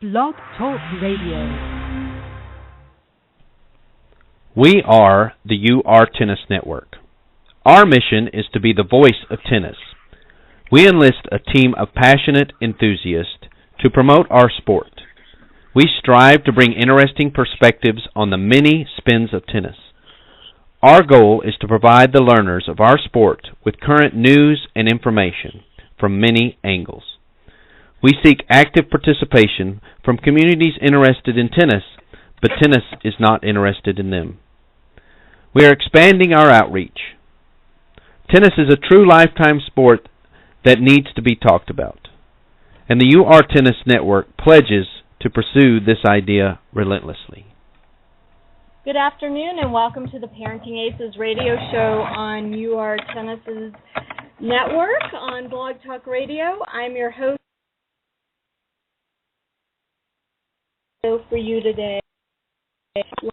Blog Talk Radio. We are the UR Tennis Network. Our mission is to be the voice of tennis. We enlist a team of passionate enthusiasts to promote our sport. We strive to bring interesting perspectives on the many spins of tennis. Our goal is to provide the learners of our sport with current news and information from many angles. We seek active participation from communities interested in tennis, but tennis is not interested in them. We are expanding our outreach. Tennis is a true lifetime sport that needs to be talked about, and the UR Tennis Network pledges to pursue this idea relentlessly. Good afternoon and welcome to the Parenting Aces radio show on UR Tennis's network on Blog Talk Radio. I'm your host for you today.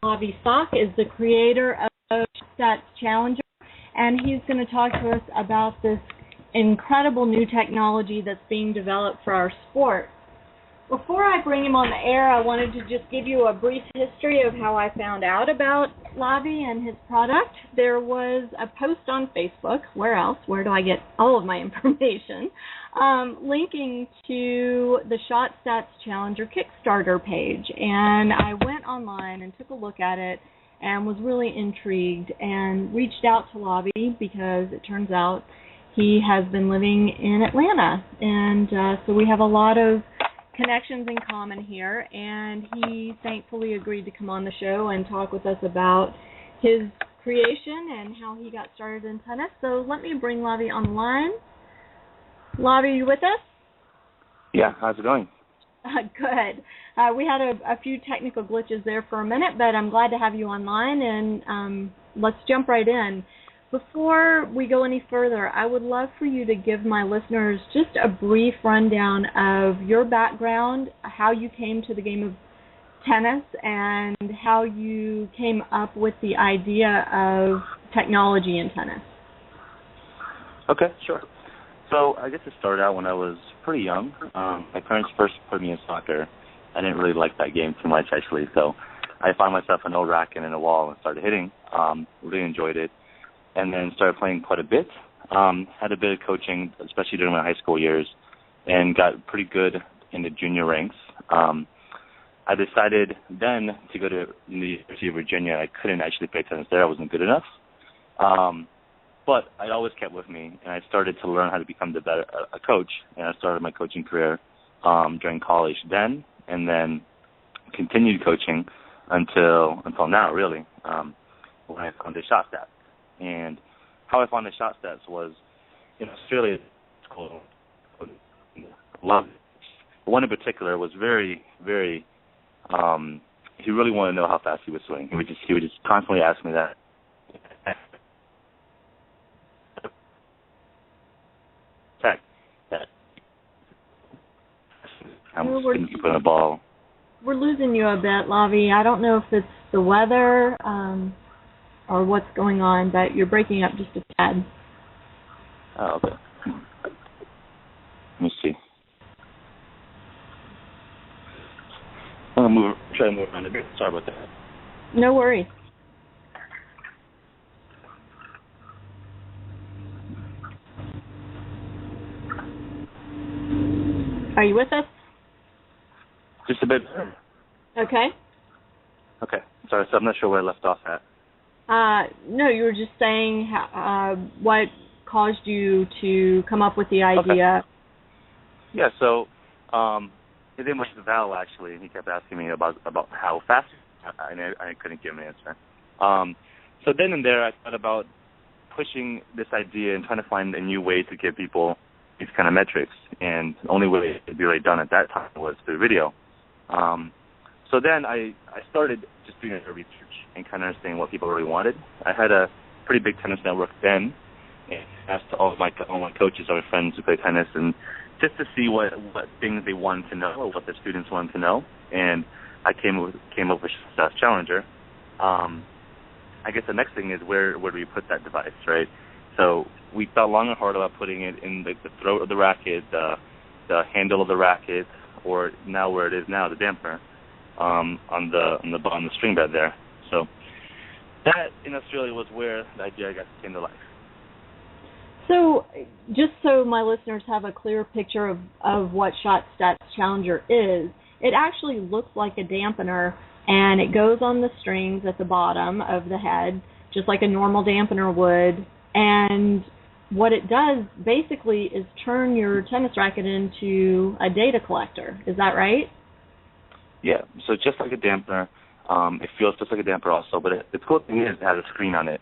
Lavie Sak is the creator of Untitled Challenger, and he's going to talk to us about this incredible new technology that's being developed for our sport. Before I bring him on the air, I wanted to just give you a brief history of how I found out about Lavie and his product. There was a post on Facebook, where else? Where do I get all of my information? Linking to the ShotStats Challenger Kickstarter page. And I went online and took a look at it and was really intrigued and reached out to Lavie because it turns out he has been living in Atlanta. And so we have a lot of connections in common here, and he thankfully agreed to come on the show and talk with us about his creation and how he got started in tennis. So let me bring Lavie on the line. Lavie, are you with us? Yeah, how's it going? Good. We had a few technical glitches there for a minute, but I'm glad to have you online, and let's jump right in. Before we go any further, I would love for you to give my listeners just a brief rundown of your background, how you came to the game of tennis, and how you came up with the idea of technology in tennis. Okay, sure. So I guess it started out when I was pretty young. My parents first put me in soccer. I didn't really like that game too much, actually, so I found myself an old racket and a wall and started hitting. Really enjoyed it. And then started playing quite a bit. Had a bit of coaching, especially during my high school years, and got pretty good in the junior ranks. I decided then to go to the University of Virginia. I couldn't actually play tennis there. I wasn't good enough. But I always kept with me, and I started to learn how to become a coach. And I started my coaching career during college then, and then continued coaching until now, really, when I found the ShotStats. And how I found the ShotStats was in Australia. It's called Lavie. One in particular was very, very. He really wanted to know how fast he was swinging. He would just constantly ask me that. Put a ball. We're losing you a bit, Lavie. I don't know if it's the weather or what's going on, but you're breaking up just a tad. Oh, okay. Let me see. I'm going to try to move around a bit. Sorry about that. No worries. Are you with us? Just a bit. Okay. Okay. Sorry, so I'm not sure where I left off at. No, you were just saying what caused you to come up with the idea. Okay. Yeah, so his name was Val, actually, and he kept asking me about how fast, and I couldn't give him an answer. So then and there, I thought about pushing this idea and trying to find a new way to give people these kind of metrics, and the only way it could be really done at that time was through video. So then I started just doing a research and kind of understanding what people really wanted. I had a pretty big tennis network then, and asked all my coaches, all my friends who play tennis, and just to see what things they wanted to know or what the students wanted to know. And I came up with Challenger. I guess the next thing is where do we put that device, right? So we thought long and hard about putting it in the throat of the racket, the handle of the racket, or now where it is now, the dampener, on the string bed there. So that in Australia was where the idea came to life. So just so my listeners have a clear picture of what Shot Stats Challenger is, it actually looks like a dampener, and it goes on the strings at the bottom of the head, just like a normal dampener would. And what it does basically is turn your tennis racket into a data collector. Is that right? Yeah, so just like a dampener, it feels just like a damper also, but the cool thing is it has a screen on it.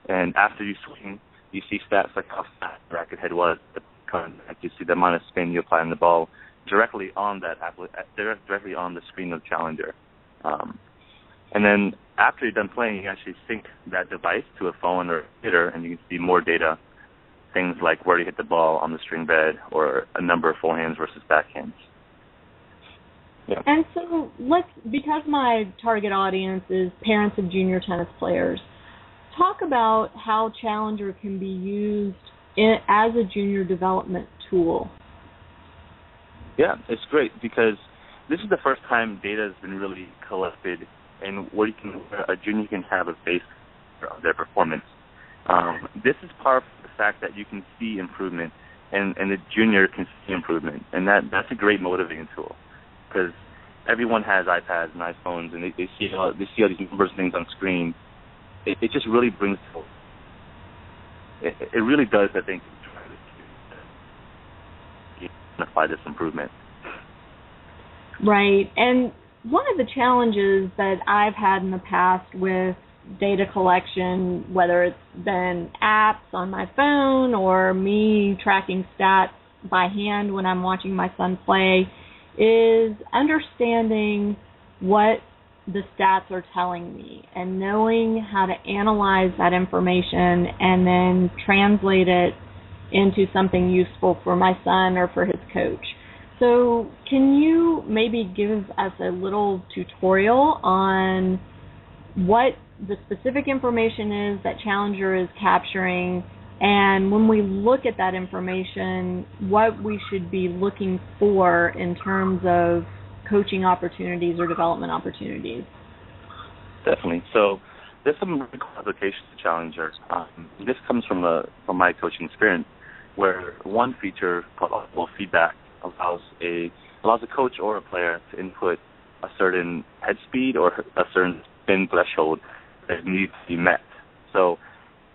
And after you swing, you see stats like how fast the racket head was, you see the amount of spin you apply on the ball directly on directly on the screen of the Challenger. And then after you're done playing, you actually sync that device to a phone or a hitter, and you can see more data, things like where you hit the ball on the string bed or a number of forehands versus backhands. Yeah. And so because my target audience is parents of junior tennis players, talk about how Challenger can be used as a junior development tool. Yeah, it's great because this is the first time data has been really collected and where a junior can have a base of their performance. This is part of the fact that you can see improvement and the junior can see improvement, and that's a great motivating tool because everyone has iPads and iPhones and they see all these numbers and things on screen. It just really brings it really does, I think, identify this improvement. Right, and one of the challenges that I've had in the past with data collection, whether it's been apps on my phone or me tracking stats by hand when I'm watching my son play, is understanding what the stats are telling me and knowing how to analyze that information and then translate it into something useful for my son or for his coach. So can you maybe give us a little tutorial on what the specific information is that Challenger is capturing, and when we look at that information, what we should be looking for in terms of coaching opportunities or development opportunities? Definitely. So there's some really cool applications to Challenger. This comes from my coaching experience, where one feature called audible feedback allows a coach or a player to input a certain head speed or a certain spin threshold that needs to be met. So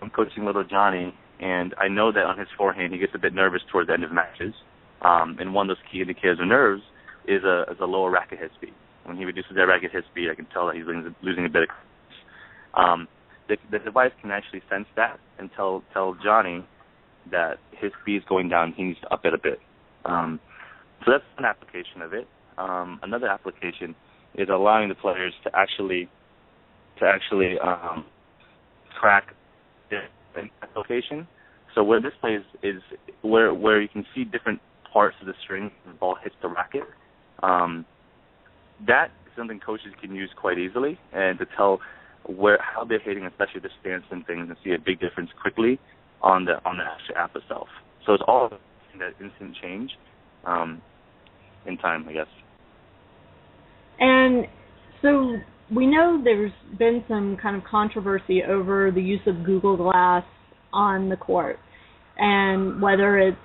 I'm coaching little Johnny, and I know that on his forehand he gets a bit nervous towards the end of matches. And one of those key indicators of nerves is a lower racket head speed. When he reduces that racket head speed, I can tell that he's losing a bit of the device can actually sense that and tell Johnny that his speed is going down, he needs to up it a bit. So that's an application of it. Another application is allowing the players to actually track the location. So where this plays is where you can see different parts of the string when the ball hits the racket. That is something coaches can use quite easily, and to tell how they're hitting, especially the stance and things, and see a big difference quickly on the actual app itself. So it's all that instant change in time, I guess. And so we know there's been some kind of controversy over the use of Google Glass on the court, and whether it's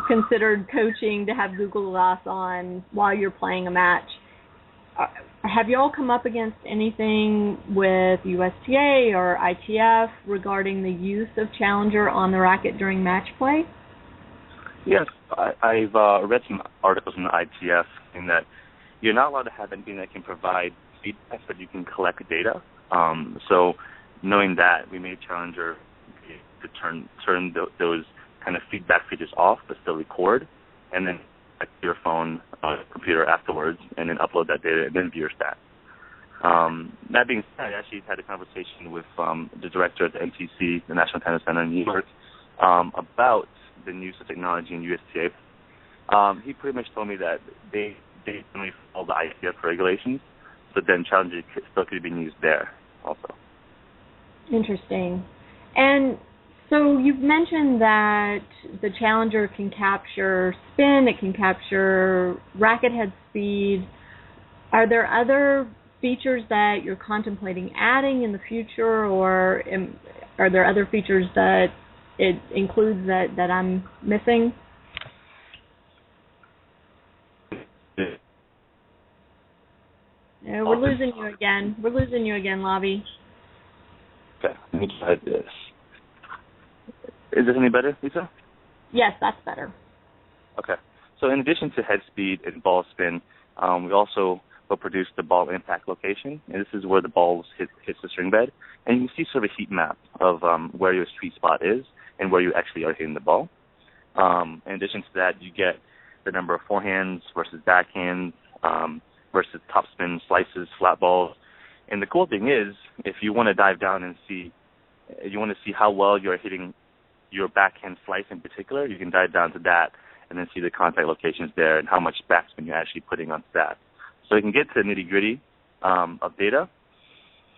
considered coaching to have Google Glass on while you're playing a match. Have you all come up against anything with USTA or ITF regarding the use of Challenger on the racket during match play? Yes, I've read some articles in the ITF in that you're not allowed to have anything that can provide feedback, but you can collect data. So knowing that, we made Challenger to turn those kind of feedback features off, but still record, and then to your phone, computer afterwards, and then upload that data and then view your stats. That being said, I actually had a conversation with the director at the NTC, the National Tennis Center in New York, about the use of technology in USTA. He pretty much told me that they only follow the ITF regulations, so then Challenger still could be used there also. Interesting. And So you've mentioned that the Challenger can capture spin, it can capture racket head speed. Are there other features that you're contemplating adding in the future, or are there other features that it includes that I'm missing? Yeah, we're losing you again. We're losing you again, Lavie. Okay, let me try this. Is this any better, Lisa? Yes, that's better. Okay. So in addition to head speed and ball spin, we also will produce the ball impact location, and this is where the ball hits the string bed. And you can see sort of a heat map of where your sweet spot is and where you actually are hitting the ball. In addition to that, you get the number of forehands versus backhands versus topspin, slices, flat balls. And the cool thing is, if you want to dive down and see how well you're hitting your backhand slice in particular, you can dive down to that and then see the contact locations there and how much backspin you're actually putting on stats. So you can get to the nitty-gritty of data.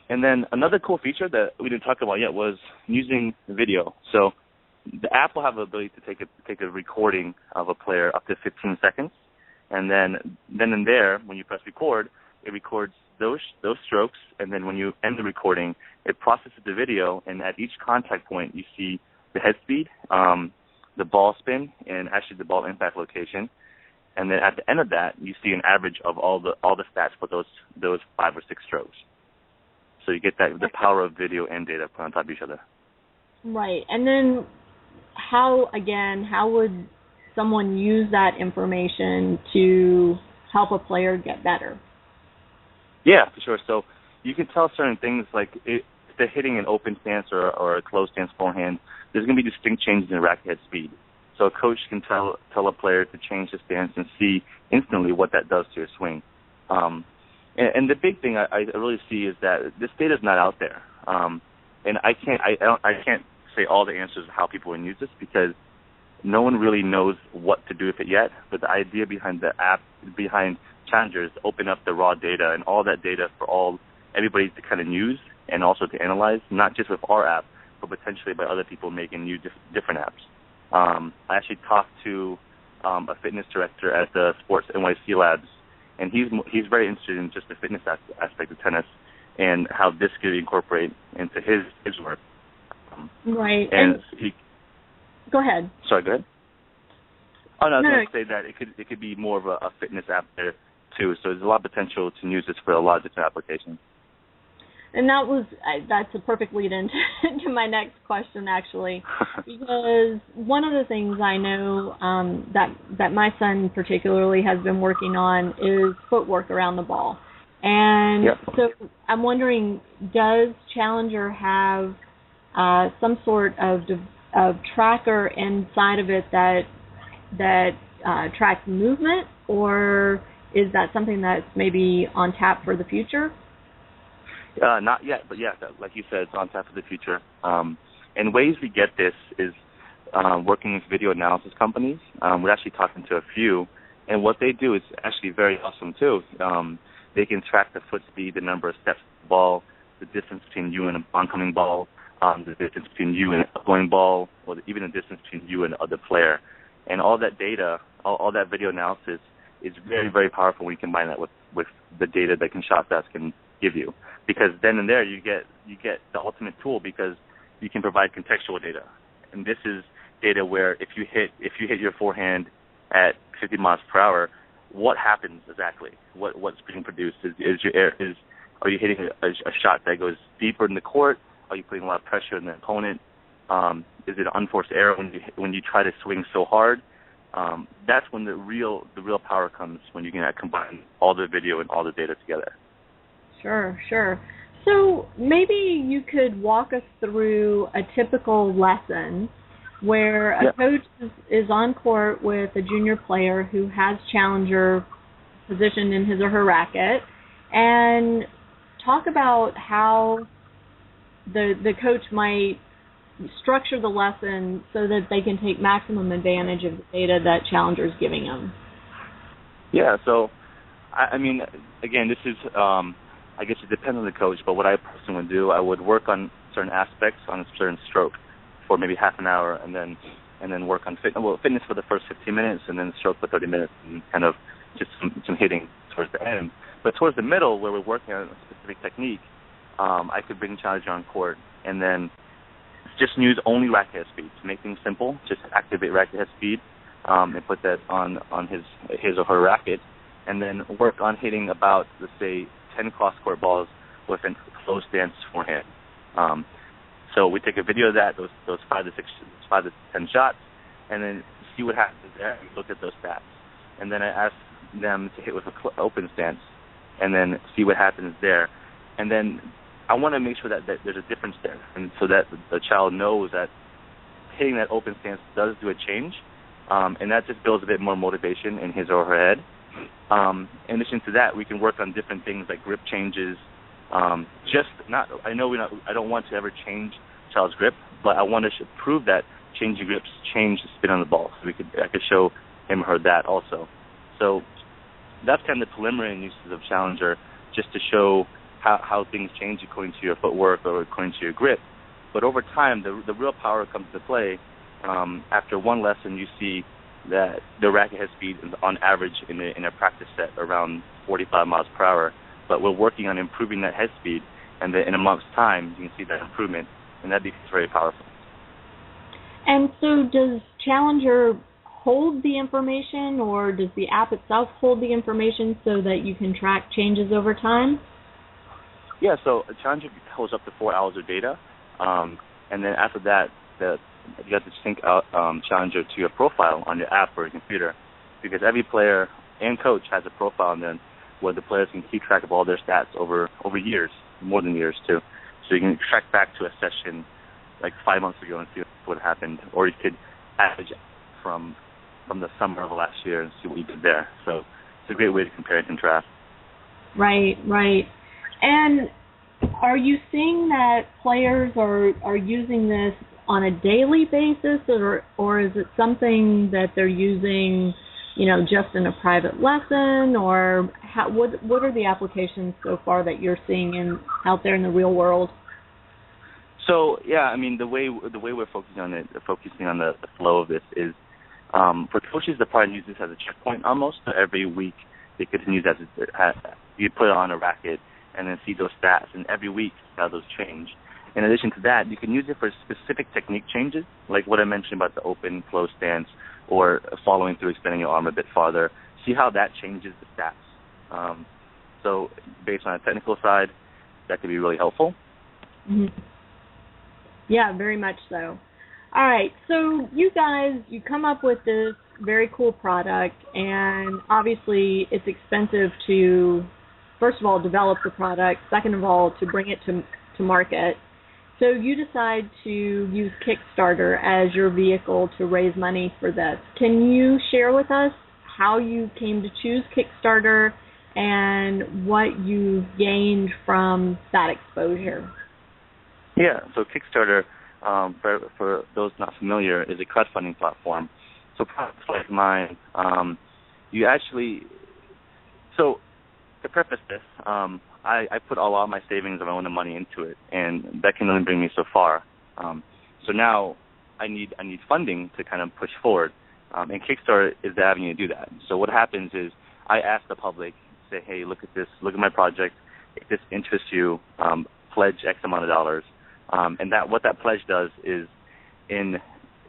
And then another cool feature that we didn't talk about yet was using video. So the app will have the ability to take a recording of a player up to 15 seconds. And then and there, when you press record, it records those strokes. And then when you end the recording, it processes the video. And at each contact point, you see the head speed, the ball spin, and actually the ball impact location. And then at the end of that, you see an average of all the stats for those 5 or 6 strokes. So you get the power of video and data put on top of each other. Right. And then how would someone use that information to help a player get better? Yeah, for sure. So you can tell certain things like if they're hitting an open stance or a closed stance forehand, there's going to be distinct changes in racket head speed. So a coach can tell a player to change the stance and see instantly what that does to your swing. And the big thing I really see is that this data is not out there. And I can't say all the answers of how people can use this because no one really knows what to do with it yet. But the idea behind the app, behind Challenger, is to open up the raw data and all that data for everybody to kind of use and also to analyze, not just with our app, but potentially by other people making new different apps. I actually talked to a fitness director at the Sports NYC Labs, and he's very interested in just the fitness aspect of tennis and how this could incorporate into his work. Right. And go ahead. Sorry, go ahead. Oh no, I was going to say that it could be more of a fitness app there too. So there's a lot of potential to use this for a lot of different applications. And that's a perfect lead into my next question, actually, because one of the things I know that my son particularly has been working on is footwork around the ball. And so I'm wondering, does Challenger have some sort of tracker inside of it that tracks movement, or is that something that's maybe on tap for the future? Not yet, but yeah, like you said, it's on tap for the future. And ways we get this is working with video analysis companies. We're actually talking to a few, and what they do is actually very awesome too. They can track the foot speed, the number of steps of the ball, the distance between you and an oncoming ball, the distance between you and an outgoing ball, or even the distance between you and the other player. And all that data, all that video analysis is very, very powerful when you combine that with the data that ShotStats can give you. Because then and there you get the ultimate tool because you can provide contextual data. And this is data where if you hit your forehand at 50 miles per hour, what happens exactly? What's being produced? Are you hitting a shot that goes deeper in the court? Are you putting a lot of pressure on the opponent? Is it an unforced error when you try to swing so hard? That's when the real power comes, when you can combine all the video and all the data together. Sure. So maybe you could walk us through a typical lesson where a coach is on court with a junior player who has Challenger positioned in his or her racket, and talk about how the coach might structure the lesson so that they can take maximum advantage of the data that Challenger is giving them. Yeah, so, I mean, again, this is... I guess it depends on the coach, but what I personally would do, I would work on certain aspects on a certain stroke. for maybe half an hour, and then work on fitness for the first 15 minutes, and then stroke for 30 minutes, and kind of just some hitting towards the end. But towards the middle, where we're working on a specific technique, I could bring the challenger on court and then just use only racket head speed to make things simple. Just activate racket head speed and put that on his or her racket, and then work on hitting about, let's say, 10 cross-court balls with a close stance forehand. So we take a video of that, those 5 to 10 shots, and then see what happens there, and look at those stats. And then I ask them to hit with an open stance, and then see what happens there. And then I want to make sure that there's a difference there, and so that the child knows that hitting that open stance does do a change, and that just builds a bit more motivation in his or her head. In addition to that, we can work on different things like grip changes. I don't want to ever change child's grip, but I want to prove that changing grips change the spin on the ball. So I could show him or her that also. So that's kind of the preliminary uses of Challenger, just to show how things change according to your footwork or according to your grip. But over time, the real power comes into play. After one lesson, you see that the racket head speed is on average in a practice set around 45 miles per hour. But we're working on improving that head speed, and then in a month's time, you can see that improvement, and that becomes very powerful. And so does Challenger hold the information, or does the app itself hold the information so that you can track changes over time? Yeah, so Challenger holds up to 4 hours of data, and then after that, you have to sync out Challenger to your profile on your app or your computer, because every player and coach has a profile on them where the players can keep track of all their stats over years, more than years too. So you can track back to a session like 5 months ago and see what happened, or you could average from the summer of last year and see what you did there. So it's a great way to compare and contrast. Right. And are you seeing that players are using this on a daily basis, or is it something that they're using, just in a private lesson, or what are the applications so far that you're seeing out there in the real world? So yeah, I mean the way we're focusing on the flow of this is for coaches, the part use this as a checkpoint almost. So every week they could use you put it on a racket and then see those stats, and every week how those change. In addition to that, you can use it for specific technique changes, like what I mentioned about the open, close stance, or following through, extending your arm a bit farther. See how that changes the stats. So based on a technical side, that could be really helpful. Mm-hmm. Yeah, very much so. All right, so you guys, you come up with this very cool product, and obviously it's expensive to, first of all, develop the product, second of all, to bring it to market. So you decide to use Kickstarter as your vehicle to raise money for this. Can you share with us how you came to choose Kickstarter and what you gained from that exposure? Yeah, so Kickstarter, for those not familiar, is a crowdfunding platform. So products like mine, so to preface this, I put a lot of my savings of my own money into it, and that can only bring me so far. So now I need funding to kind of push forward, and Kickstarter is the avenue to do that. So what happens is I ask the public, say, hey, look at this, look at my project. If this interests you, pledge X amount of dollars. And what that pledge does is in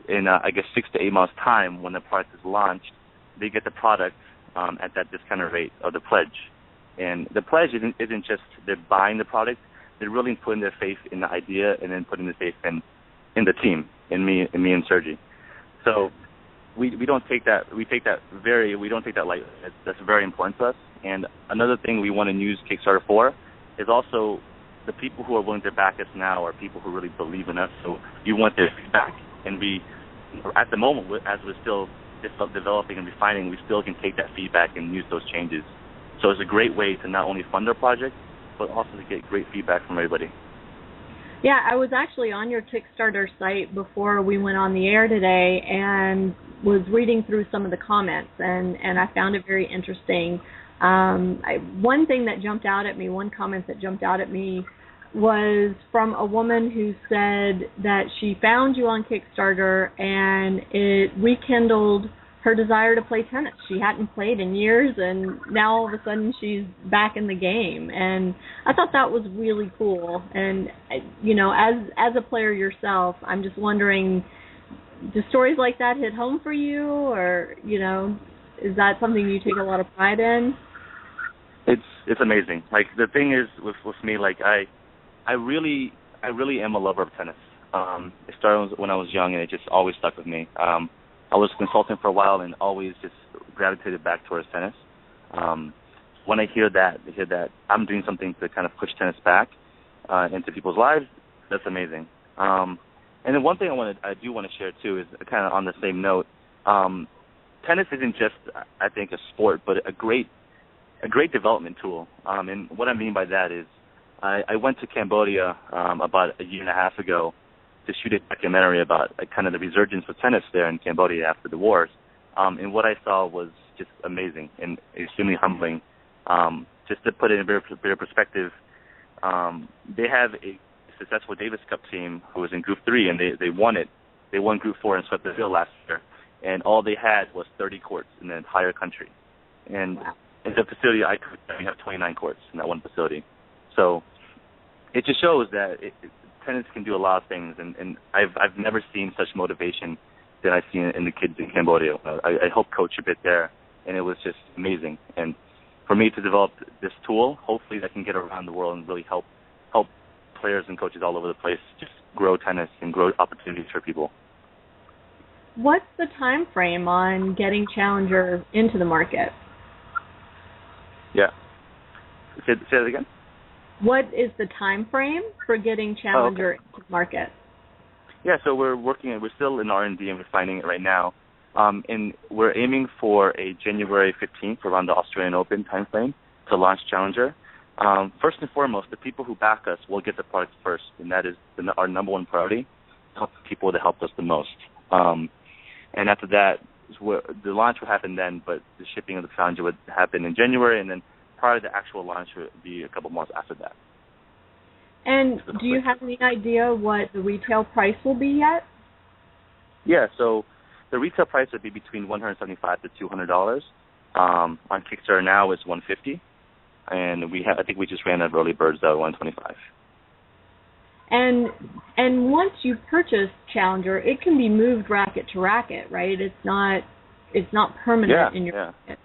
I guess 6 to 8 months' time, when the product is launched, they get the product at that discounted rate of the pledge. And the pledge isn't just they're buying the product; they're really putting their faith in the idea and then putting their faith in the team, in me and Sergi. So we don't take that lightly. That's very important to us. And another thing we want to use Kickstarter for is also the people who are willing to back us now are people who really believe in us. So you want their feedback, and at the moment, as we're still developing and refining, we still can take that feedback and use those changes. So it's a great way to not only fund our project, but also to get great feedback from everybody. Yeah, I was actually on your Kickstarter site before we went on the air today and was reading through some of the comments, and I found it very interesting. One comment that jumped out at me was from a woman who said that she found you on Kickstarter and it rekindled her desire to play tennis. She hadn't played in years, and now all of a sudden she's back in the game. And I thought that was really cool. And, you know, as a player yourself, I'm just wondering, do stories like that hit home for you, or, you know, is that something you take a lot of pride in? It's amazing. Like, the thing is with me, like, I really am a lover of tennis. It started when I was young, and it just always stuck with me. I was a consultant for a while and always just gravitated back towards tennis. When I hear that I'm doing something to kind of push tennis back into people's lives, that's amazing. And then one thing I do want to share too is kind of on the same note. Tennis isn't just, I think, a sport, but a great development tool. And what I mean by that is, I went to Cambodia about a year and a half ago to shoot a documentary about kind of the resurgence of tennis there in Cambodia after the wars. And what I saw was just amazing and extremely humbling. Just to put it in a bit of perspective, they have a successful Davis Cup team who was in Group 3, and they won it. They won Group 4 and swept the field last year. And all they had was 30 courts in the entire country. And wow. In the facility we have 29 courts in that one facility. So it just shows that tennis can do a lot of things, and I've never seen such motivation that I've seen in the kids in Cambodia. I helped coach a bit there, and it was just amazing. And for me to develop this tool, hopefully that can get around the world and really help players and coaches all over the place just grow tennis and grow opportunities for people. What's the time frame on getting Challenger into the market? Yeah. Say that again? What is the time frame for getting Challenger into the market? Yeah, so we're still in R&D and refining it right now. And we're aiming for a January 15th around the Australian Open timeframe to launch Challenger. First and foremost, the people who back us will get the product first, and that is our number one priority, to help the people that helped us the most. And after that, the launch will happen then, but the shipping of the Challenger would happen in January, and then prior to the actual launch would be a couple months after that. And do you have any idea what the retail price will be yet? Yeah, so the retail price would be between $175 to $200. On Kickstarter now it's $150, and I think we just ran out of early birds at $125. And once you purchase Challenger, it can be moved racket to racket, right? It's not permanent in your racket.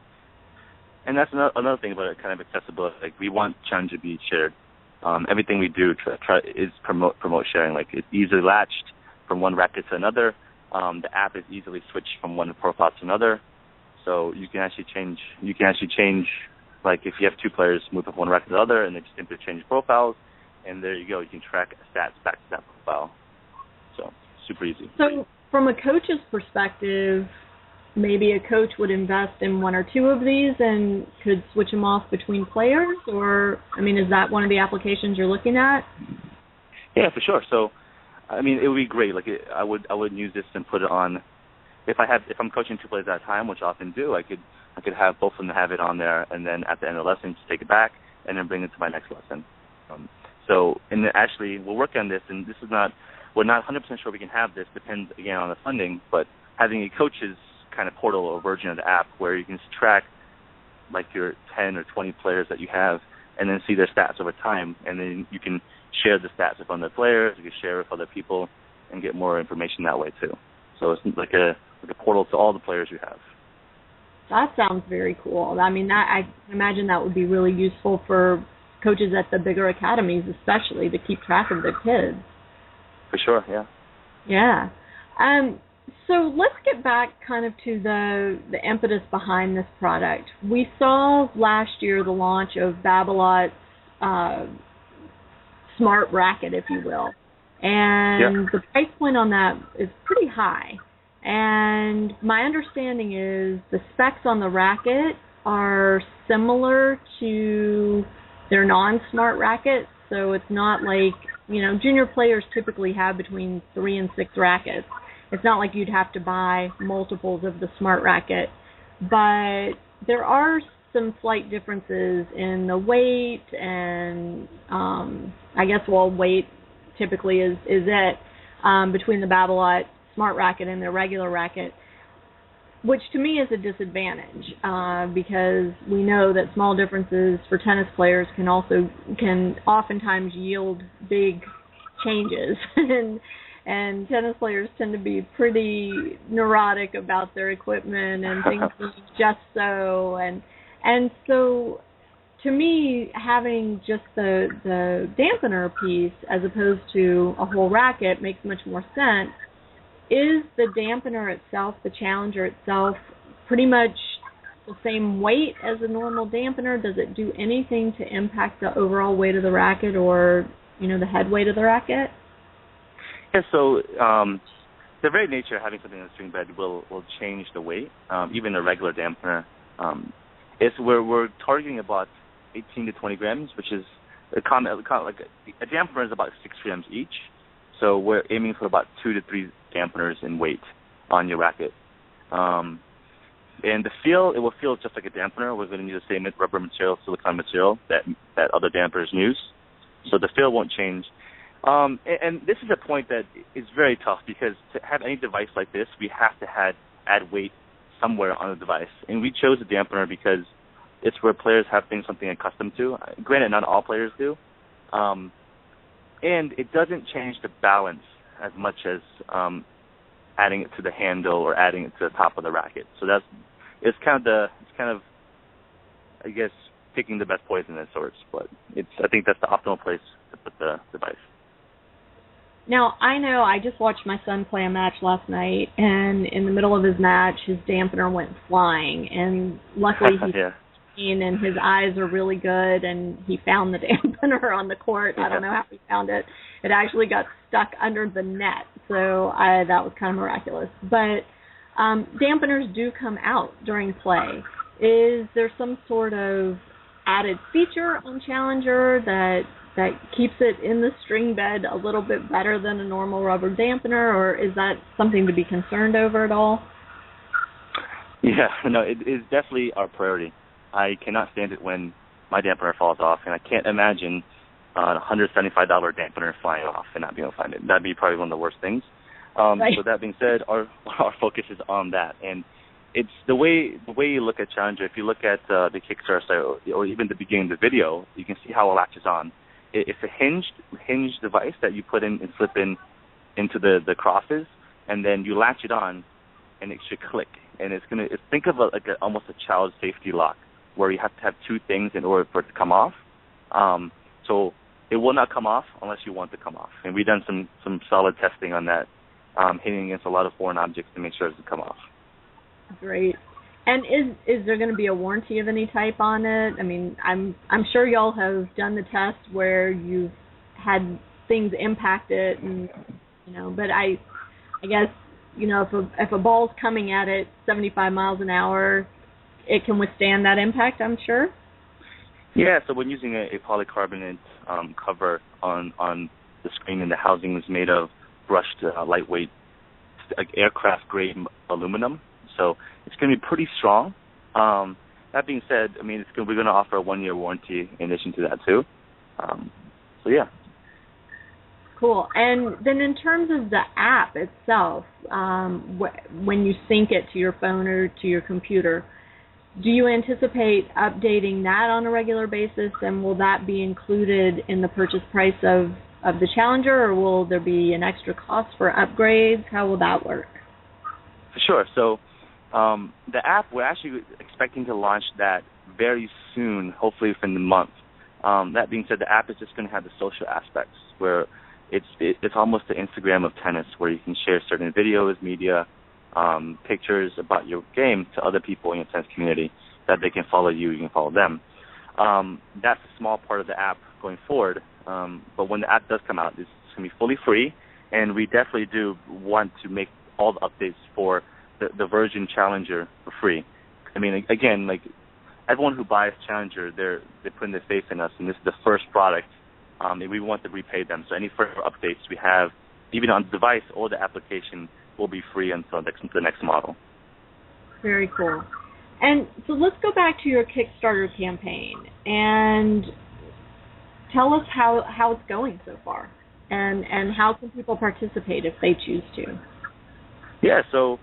And that's another thing about it, kind of accessibility. Like, we want Challenger to be shared. Everything we do is promote sharing. Like, it's easily latched from one racket to another. The app is easily switched from one profile to another. So you can actually change. Like, if you have two players, move from one racket to the other, and then just simply change profiles. And there you go. You can track stats back to that profile. So super easy. So from a coach's perspective, maybe a coach would invest in one or two of these and could switch them off between players, or, I mean, is that one of the applications you're looking at? Yeah, for sure. So, I mean, it would be great. Like, I would use this and put it on. If I'm coaching two players at a time, which I often do, I could have both of them have it on there, and then at the end of the lesson, just take it back and then bring it to my next lesson. And actually, we're working on this, and we're not 100% sure we can have this. Depends again on the funding, but having a coach's kind of portal or version of the app where you can track like your 10 or 20 players that you have, and then see their stats over time, and then you can share the stats with other players, you can share with other people, and get more information that way too. So it's like a portal to all the players you have. That sounds very cool. I mean, I imagine that would be really useful for coaches at the bigger academies, especially, to keep track of their kids. For sure, yeah. Yeah. So let's get back kind of to the impetus behind this product. We saw last year the launch of Babolat's smart racket, if you will. And the price point on that is pretty high. And my understanding is the specs on the racket are similar to their non-smart rackets. So it's not like, junior players typically have between 3 and 6 rackets. It's not like you'd have to buy multiples of the smart racket. But there are some slight differences in the weight, and I guess, well, weight typically is it between the Babolat Smart Racket and their regular racket, which to me is a disadvantage because we know that small differences for tennis players can oftentimes yield big changes, and tennis players tend to be pretty neurotic about their equipment and things being just so, and so to me, having just the dampener piece as opposed to a whole racket makes much more sense. Is the dampener itself, the Challenger itself, pretty much the same weight as a normal dampener? Does it do anything to impact the overall weight of the racket or, the head weight of the racket? Yeah, so the very nature of having something in the string bed will change the weight. Even a regular dampener, we're targeting about 18 to 20 grams, which is a dampener is about 6 grams each. So we're aiming for about 2 to 3 dampeners in weight on your racket. And the feel, it will feel just like a dampener. We're going to use the same rubber material, silicone material that other dampers use. So the feel won't change. And this is a point that is very tough because to have any device like this, we have to add weight somewhere on the device. And we chose a dampener because it's where players have something accustomed to. Granted, not all players do. And it doesn't change the balance as much as adding it to the handle or adding it to the top of the racket. So it's kind of I guess picking the best poison of sorts. But I think that's the optimal place to put the device. Now, I know I just watched my son play a match last night, and in the middle of his match, his dampener went flying, and luckily and his eyes are really good, and he found the dampener on the court. I don't know how he found it. It actually got stuck under the net, so that was kind of miraculous. But dampeners do come out during play. Is there some sort of added feature on Challenger that keeps it in the string bed a little bit better than a normal rubber dampener, or is that something to be concerned over at all? Yeah, no, it is definitely our priority. I cannot stand it when my dampener falls off, and I can't imagine a $175 dampener flying off and not being able to find it. That'd be probably one of the worst things. Right. So that being said, our focus is on that, and it's the way you look at Challenger. If you look at the Kickstarter site or even the beginning of the video, you can see how it latches on. It's a hinged device that you put in and slip into the crosses, and then you latch it on, and it should click. And think of almost a child safety lock, where you have to have two things in order for it to come off. So it will not come off unless you want it to come off. And we've done some solid testing on that, hitting against a lot of foreign objects to make sure it doesn't come off. Great. And is there going to be a warranty of any type on it? I mean, I'm sure y'all have done the test where you've had things impact it, and but I guess if a ball's coming at it 75 miles an hour, it can withstand that impact, I'm sure. Yeah. So when using a polycarbonate cover on the screen, and the housing is made of brushed lightweight aircraft grade aluminum. So it's going to be pretty strong. That being said, I mean, we're going to offer a 1-year warranty in addition to that too. So yeah. Cool. And then in terms of the app itself, when you sync it to your phone or to your computer, do you anticipate updating that on a regular basis, and will that be included in the purchase price of the Challenger, or will there be an extra cost for upgrades? How will that work? Sure. So the app, we're actually expecting to launch that very soon, hopefully within the month. That being said, the app is just going to have the social aspects, where it's almost the Instagram of tennis, where you can share certain videos, media, pictures about your game to other people in your tennis community, that they can follow you can follow them. That's a small part of the app going forward, but when the app does come out, it's going to be fully free, and we definitely do want to make all the updates for the version Challenger for free. I mean, again, like everyone who buys Challenger, they're putting their faith in us, and this is the first product, and we want to repay them. So any further updates we have, even on the device or the application, will be free until the next model. Very cool. And so let's go back to your Kickstarter campaign and tell us how it's going so far, and how can people participate if they choose to. Yeah, so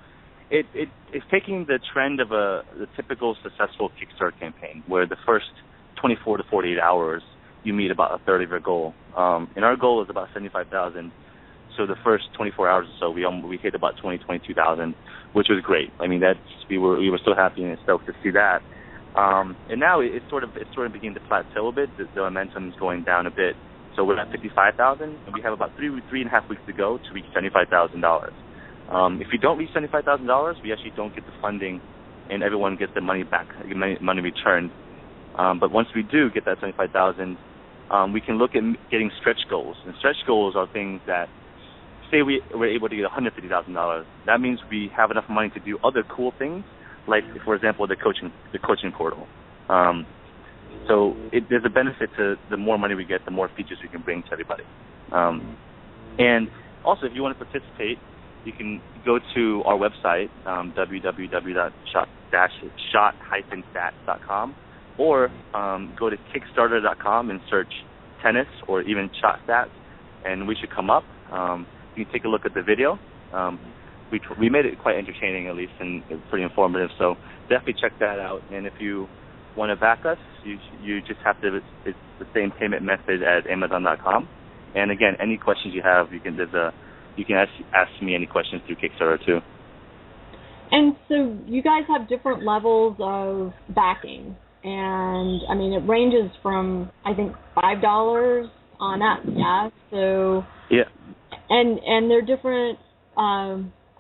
it's taking the trend of the typical successful Kickstarter campaign, where the first 24 to 48 hours you meet about a third of your goal. And our goal is about $75,000. So the first 24 hours or so, we hit about 22,000, which was great. I mean, we were so happy and stoked to see that. And now it's sort of beginning to plateau a bit. The momentum is going down a bit. So we're at 55,000, and we have about three and a half weeks to go to reach $75,000. If we don't reach $75,000, we actually don't get the funding, and everyone gets the money back, money returned. But once we do get that $75,000, we can look at getting stretch goals. And stretch goals are things that, say we're able to get $150,000. That means we have enough money to do other cool things, like, for example, the coaching portal. So there's a benefit to the more money we get, the more features we can bring to everybody. And also, if you want to participate, you can go to our website, www.shot-stats.com, or go to Kickstarter.com and search tennis or even shot stats, and we should come up. You can take a look at the video. We made it quite entertaining, at least, and it's pretty informative. So definitely check that out. And if you want to back us, you just have to. It's the same payment method as Amazon.com. And again, any questions you have, you can ask me any questions through Kickstarter too. And so you guys have different levels of backing, and I mean it ranges from, I think, $5 on up. Yeah. So. Yeah. And there are different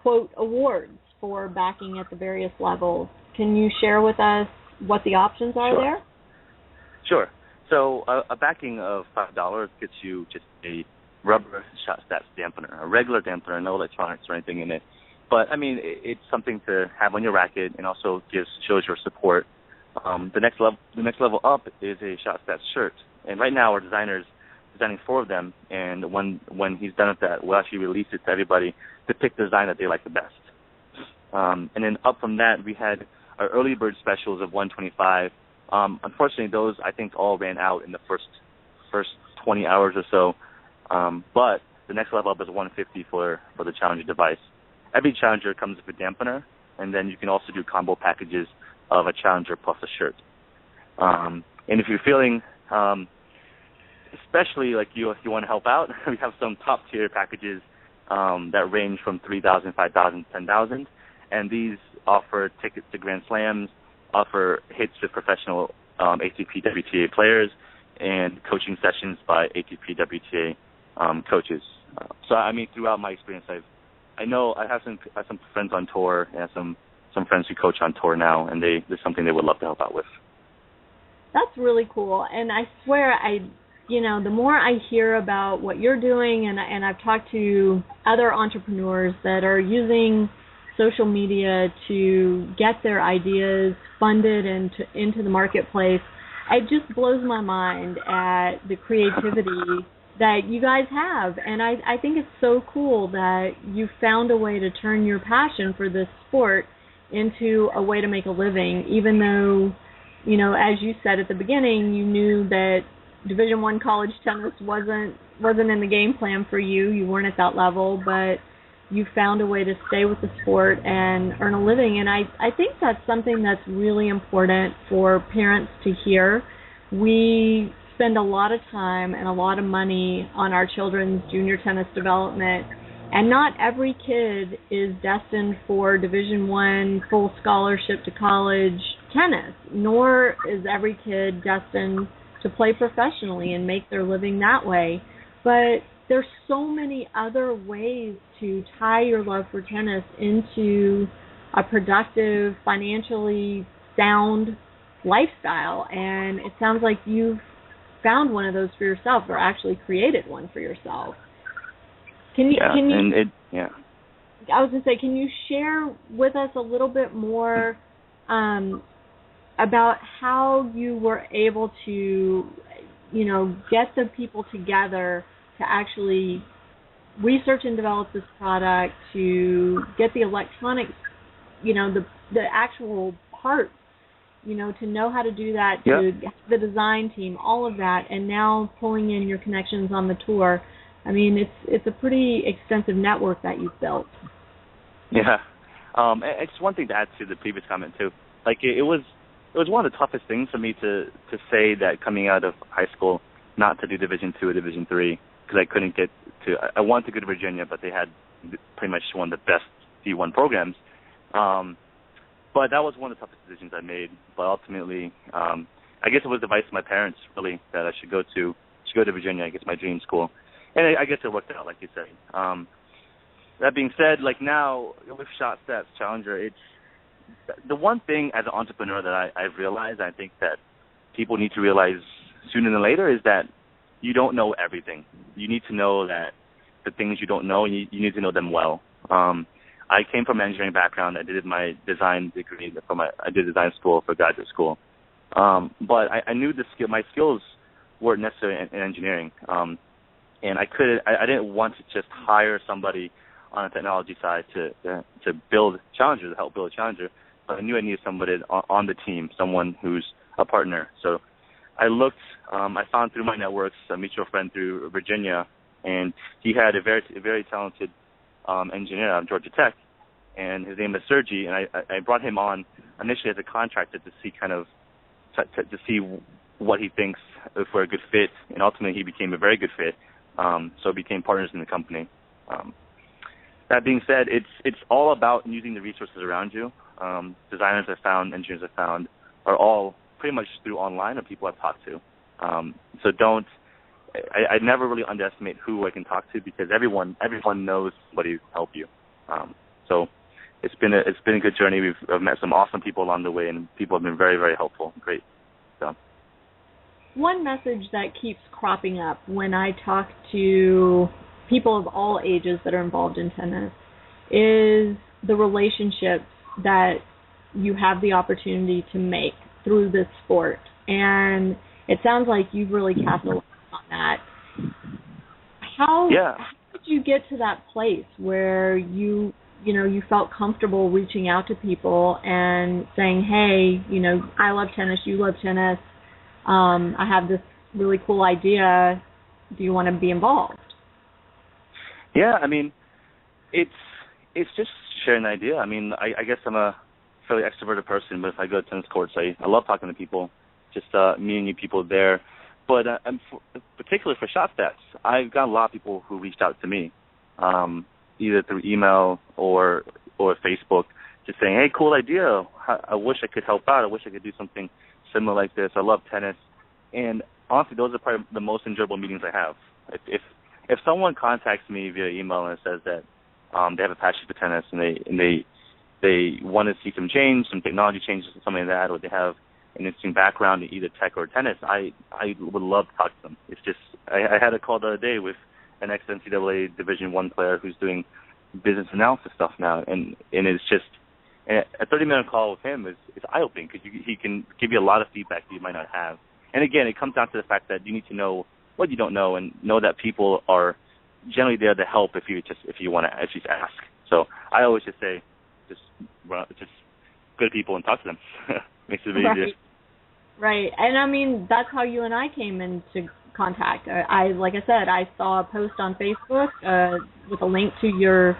quote awards for backing at the various levels. Can you share with us what the options are there? Sure. So a backing of $5 gets you just a rubber shot stats dampener, a regular dampener, no electronics or anything in it. But I mean, it's something to have on your racket, and also shows your support. The next level up is a shot stats shirt, and right now our designer's designing 4 of them, and when he's done with that, we'll actually release it to everybody to pick the design that they like the best. And then up from that, we had our early bird specials of $125. Unfortunately, those I think all ran out in the first 20 hours or so. But the next level up is $150 for the Challenger device. Every Challenger comes with a dampener, and then you can also do combo packages of a Challenger plus a shirt. And if you're feeling especially like if you want to help out, we have some top tier packages that range from $3,000, $5,000, $10,000, and these offer tickets to Grand Slams, offer hits with professional ATP WTA players, and coaching sessions by ATP WTA coaches. So I mean, throughout my experience, I have some friends on tour, and some friends who coach on tour now, and there's something they would love to help out with. That's really cool, and I swear the more I hear about what you're doing, and I've talked to other entrepreneurs that are using social media to get their ideas funded and into the marketplace, it just blows my mind at the creativity that you guys have. And I think it's so cool that you found a way to turn your passion for this sport into a way to make a living, even though, as you said at the beginning, you knew that Division I college tennis wasn't in the game plan for you. You weren't at that level, but you found a way to stay with the sport and earn a living. And I think that's something that's really important for parents to hear. We spend a lot of time and a lot of money on our children's junior tennis development, and not every kid is destined for Division I full scholarship to college tennis, nor is every kid destined to play professionally and make their living that way. But there's so many other ways to tie your love for tennis into a productive, financially sound lifestyle, and it sounds like you've found one of those for yourself, or actually created one for yourself. I was going to say, can you share with us a little bit more about how you were able to, get the people together to actually research and develop this product, to get the electronics, the actual parts to know how to do that, to have the design team, all of that, and now pulling in your connections on the tour. I mean, it's a pretty extensive network that you've built. Yeah. It's one thing to add to the previous comment, too. Like, it was one of the toughest things for me to say that coming out of high school, not to do Division II or Division III, because I couldn't get to – I wanted to go to Virginia, but they had pretty much one of the best D1 programs. But that was one of the toughest decisions I made. But ultimately, I guess it was the advice of my parents, really, that I should go to Virginia, I guess my dream school. And I guess it worked out, like you said. That being said, like now, with Shot Stats Challenger, it's the one thing as an entrepreneur that I've realized, I think that people need to realize sooner than later, is that you don't know everything. You need to know that the things you don't know, you need to know them well. I came from an engineering background. I did my design degree I did design school for graduate school. But I knew my skills weren't necessary in engineering. And I didn't want to just hire somebody on the technology side to build Challenger, to help build a Challenger. But I knew I needed somebody on the team, someone who's a partner. So I looked, I found through my networks a mutual friend through Virginia, and he had a very talented engineer out of Georgia Tech, and his name is Sergi, and I brought him on initially as a contractor to see to see what he thinks if we're a good fit, and ultimately he became a very good fit. So became partners in the company. That being said, it's all about using the resources around you. Designers I found, engineers I found, are all pretty much through online or people I've talked to. So I never really underestimate who I can talk to, because everyone knows somebody to help you. So it's been a good journey. I've met some awesome people along the way, and people have been very, very helpful. Great. So. One message that keeps cropping up when I talk to people of all ages that are involved in tennis is the relationships that you have the opportunity to make through this sport. And it sounds like you've really capitalized on that. How did you get to that place where you felt comfortable reaching out to people and saying, hey, I love tennis, you love tennis, I have this really cool idea, do you want to be involved? Yeah, I mean, it's just sharing an idea. I mean, I guess I'm a fairly extroverted person, but if I go to tennis courts, I love talking to people, just meeting new people there. But particularly for Shot Stats, I've got a lot of people who reached out to me, either through email or Facebook, just saying, hey, cool idea. I wish I could help out. I wish I could do something similar like this. I love tennis. And honestly, those are probably the most enjoyable meetings I have. If someone contacts me via email and says that they have a passion for tennis and they want to see some change, some technology changes or something like that, or they have an interesting background in either tech or tennis, I would love to talk to them. It's just I had a call the other day with an ex-NCAA Division I player who's doing business analysis stuff now, and it's just a 30-minute call with him is eye-opening, because he can give you a lot of feedback that you might not have. And again, it comes down to the fact that you need to know what you don't know, and know that people are generally there to help if you want to actually ask. So I always just say, just go to people and talk to them. Makes it easier. Right. And I mean, that's how you and I came into contact. Like I said, I saw a post on Facebook with a link to your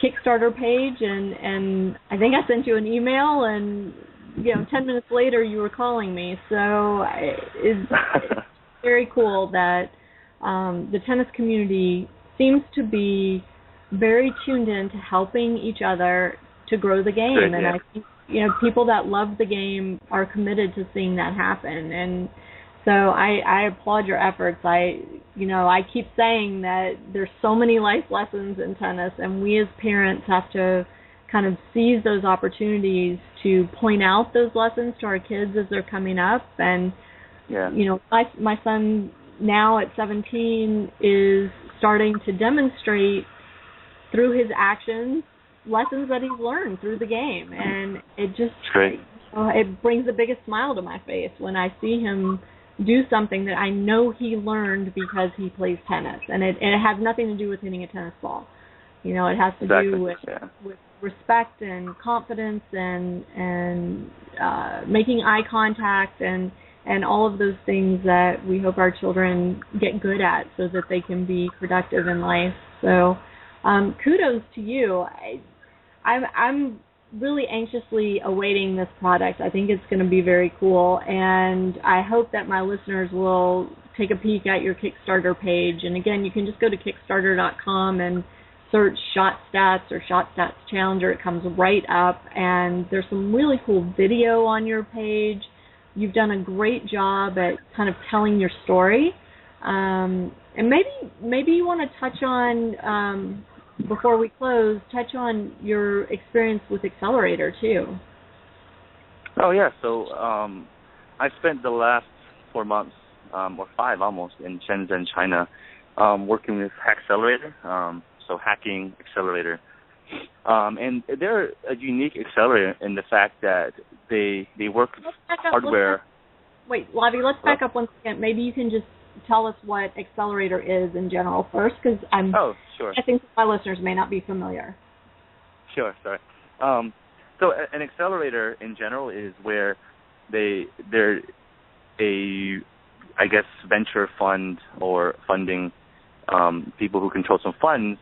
Kickstarter page, and I think I sent you an email, and 10 minutes later you were calling me. So it's very cool that the tennis community seems to be very tuned in to helping each other to grow the game. Good, and I think people that love the game are committed to seeing that happen. And so I applaud your efforts. I keep saying that there's so many life lessons in tennis, and we as parents have to kind of seize those opportunities to point out those lessons to our kids as they're coming up. And my son now at 17 is starting to demonstrate through his actions lessons that he's learned through the game, and it just it brings the biggest smile to my face when I see him do something that I know he learned because he plays tennis, and it has nothing to do with hitting a tennis ball. It has to do with respect and confidence and making eye contact and all of those things that we hope our children get good at so that they can be productive in life. So kudos to you. I'm really anxiously awaiting this product. I think it's going to be very cool, and I hope that my listeners will take a peek at your Kickstarter page. And again, you can just go to Kickstarter.com and search Shot Stats or Shot Stats Challenger. It comes right up, and there's some really cool video on your page. You've done a great job at kind of telling your story. And maybe you want to touch on, before we close, touch on your experience with Accelerator too. Oh, yeah. So I spent the last 4 months, or 5 almost, in Shenzhen, China, working with Accelerator, so Hacking Accelerator. And they're a unique accelerator in the fact that they work with hardware. Wait, Lavie, let's back up one second. Maybe you can just tell us what Accelerator is in general first, because sure. I think my listeners may not be familiar. Sure, sorry. So an accelerator in general is where they're a, I guess, venture fund or funding people who control some funds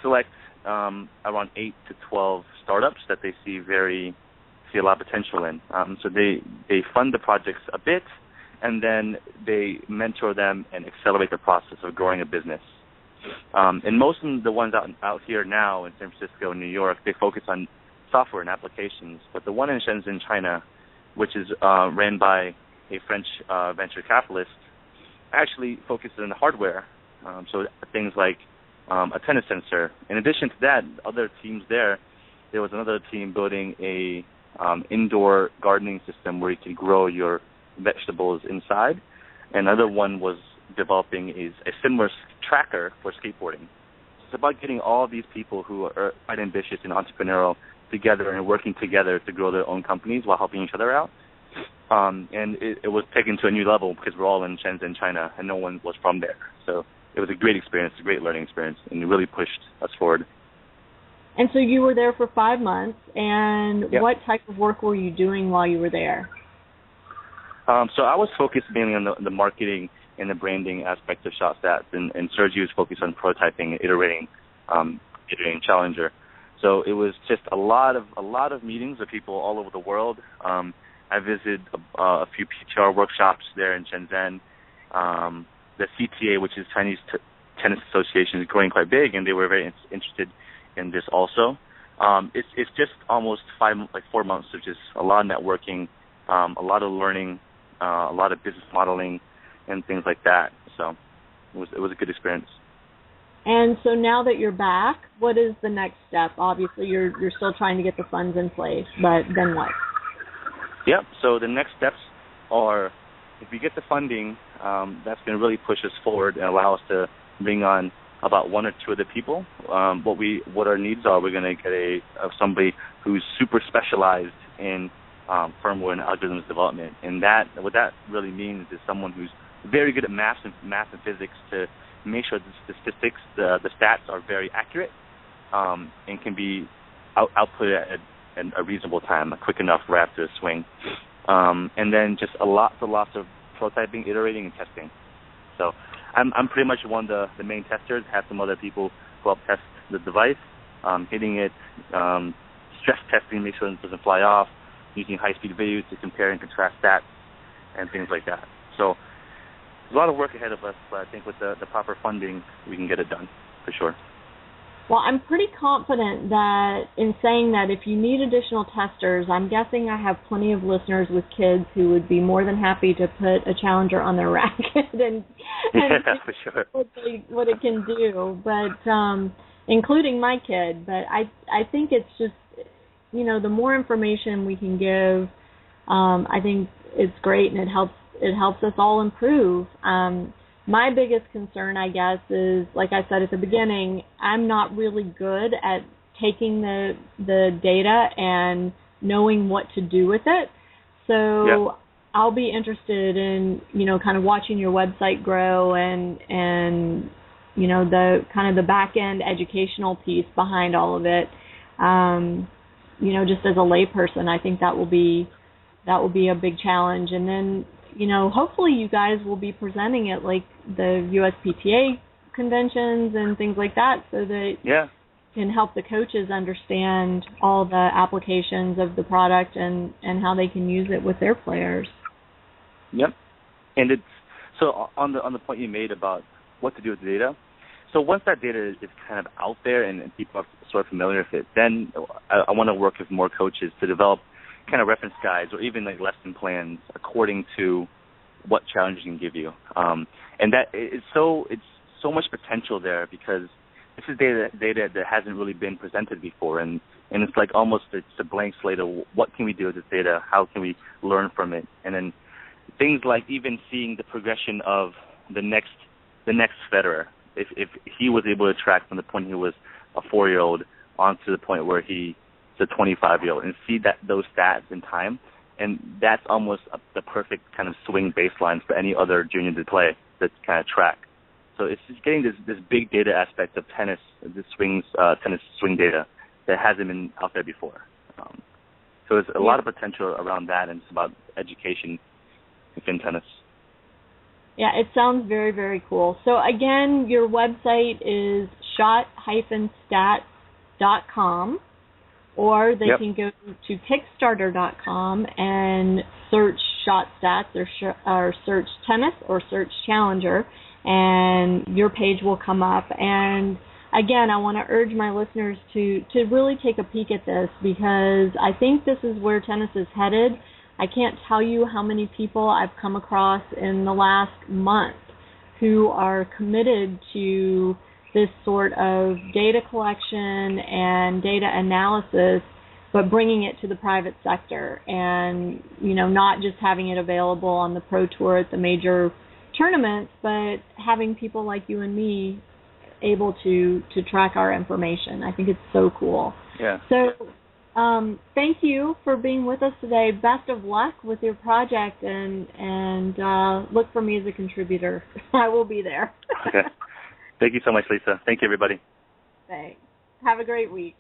select around 8 to 12 startups that they see a lot of potential in. So they fund the projects a bit, and then they mentor them and accelerate the process of growing a business. And most of the ones out here now in San Francisco and New York, they focus on software and applications. But the one in Shenzhen, China, which is ran by a French venture capitalist, actually focuses on hardware. So things like a tennis sensor. In addition to that, other teams there was another team building a indoor gardening system where you can grow your vegetables inside. Another one was developing a similar tracker for skateboarding. It's about getting all these people who are quite ambitious and entrepreneurial together and working together to grow their own companies while helping each other out. And it was taken to a new level because we're all in Shenzhen, China, and no one was from there. So it was a great experience, a great learning experience, and it really pushed us forward. And so you were there for 5 months, and Yep. What type of work were you doing while you were there? So I was focused mainly on the marketing and the branding aspect of ShotStats, and Sergio was focused on prototyping, iterating Challenger. So it was just a lot of meetings with people all over the world. I visited a few PTR workshops there in Shenzhen. The CTA, which is Chinese Tennis Association, is growing quite big, and they were very interested in this also. It's just almost 4 months of just a lot of networking, a lot of learning, a lot of business modeling, and things like that. So it was a good experience. And so now that you're back, what is the next step? Obviously, you're still trying to get the funds in place, but then what? Yep. So the next steps are, if we get the funding, that's going to really push us forward and allow us to bring on about 1 or 2 other people. What our needs are, we're going to get somebody who's super specialized in firmware and algorithms development, and what that really means is someone who's very good at math and physics to make sure the statistics, the stats are very accurate, and can be output at a reasonable time, a quick enough right after a swing, and then just lots of prototyping, iterating, and testing. So I'm pretty much one of the main testers. Have some other people who help test the device, hitting it, stress testing, make sure it doesn't fly off, using high-speed videos to compare and contrast stats and things like that. So there's a lot of work ahead of us, but I think with the proper funding, we can get it done for sure. Well, I'm pretty confident that in saying that if you need additional testers, I'm guessing I have plenty of listeners with kids who would be more than happy to put a Challenger on their racket and for sure. what it can do, but including my kid. But I think it's just, the more information we can give, I think it's great, and it helps us all improve. My biggest concern, I guess, is, like I said at the beginning, I'm not really good at taking the data and knowing what to do with it. So Yep. I'll be interested in, kind of watching your website grow and the kind of the back end educational piece behind all of it. Just as a layperson, I think that will be a big challenge. And then, hopefully you guys will be presenting at like the USPTA conventions and things like that, so that can help the coaches understand all the applications of the product and how they can use it with their players. Yep. And it's so on the point you made about what to do with the data. So once that data is kind of out there and people are sort of familiar with it, then I want to work with more coaches to develop kind of reference guides or even like lesson plans according to what challenges can give you. And that it's so much potential there, because this is data that hasn't really been presented before, and it's like almost it's a blank slate of what can we do with this data, how can we learn from it, and then things like even seeing the progression of the next Federer. If he was able to track from the point he was a 4-year-old on to the point where he's a 25-year-old and see those stats in time, and that's almost the perfect kind of swing baseline for any other junior to play that's kind of track. So it's just getting this big data aspect of tennis, tennis swing data that hasn't been out there before. So there's a lot of potential around that, and it's about education within tennis. Yeah, it sounds very, very cool. So again, your website is shot-stats.com, or they can go to Kickstarter.com and search Shot Stats or search tennis or search Challenger, and your page will come up. And again, I want to urge my listeners to really take a peek at this, because I think this is where tennis is headed. I can't tell you how many people I've come across in the last month who are committed to this sort of data collection and data analysis, but bringing it to the private sector, and not just having it available on the Pro Tour at the major tournaments, but having people like you and me able to track our information. I think it's so cool. Yeah. So thank you for being with us today. Best of luck with your project, and look for me as a contributor. I will be there. Okay. Thank you so much, Lisa. Thank you, everybody. Thanks. Have a great week.